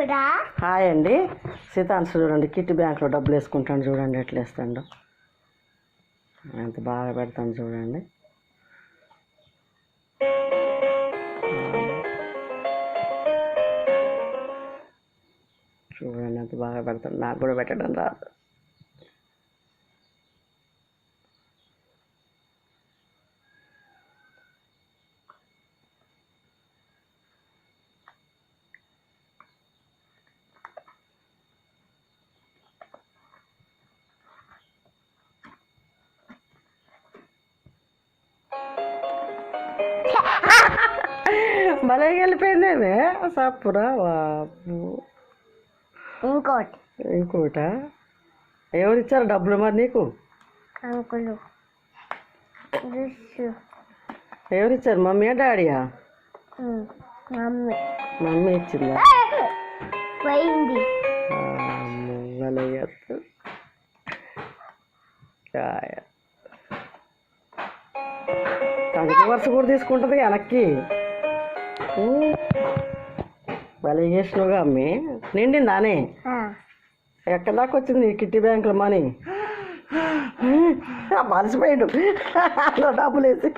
Hi అండి. సీతాన్స్ చూడండి, kitty బ్యాంక్లో డబ్బులు వేసుకుంటాను చూడండి, ఎట్లా వేస్తాడు, ఎంత బాగా పెడతాను చూడండి. చూడండి ఎంత బాగా పెడతాను, నాకు కూడా పెట్టడం రాదు. భలే వెళ్ళిపోయిందేమే సప్పురా బాబు. ఇంకోట ఎవరు ఇచ్చారు డబ్బులు మరి నీకు? ఎవరు ఇచ్చారు, మమ్మీయా డాడీయా? మమ్మీ ఇచ్చిందా? భలే కంకి వరుస కూడా తీసుకుంటుంది వెనక్కి. భలే చేసినవుగా అమ్మి. నిండిందానే? ఎక్కడి దాకా వచ్చింది కిట్టి బ్యాంకులో మనీ? మలిసిపోయాడు డబ్బులు వేసి.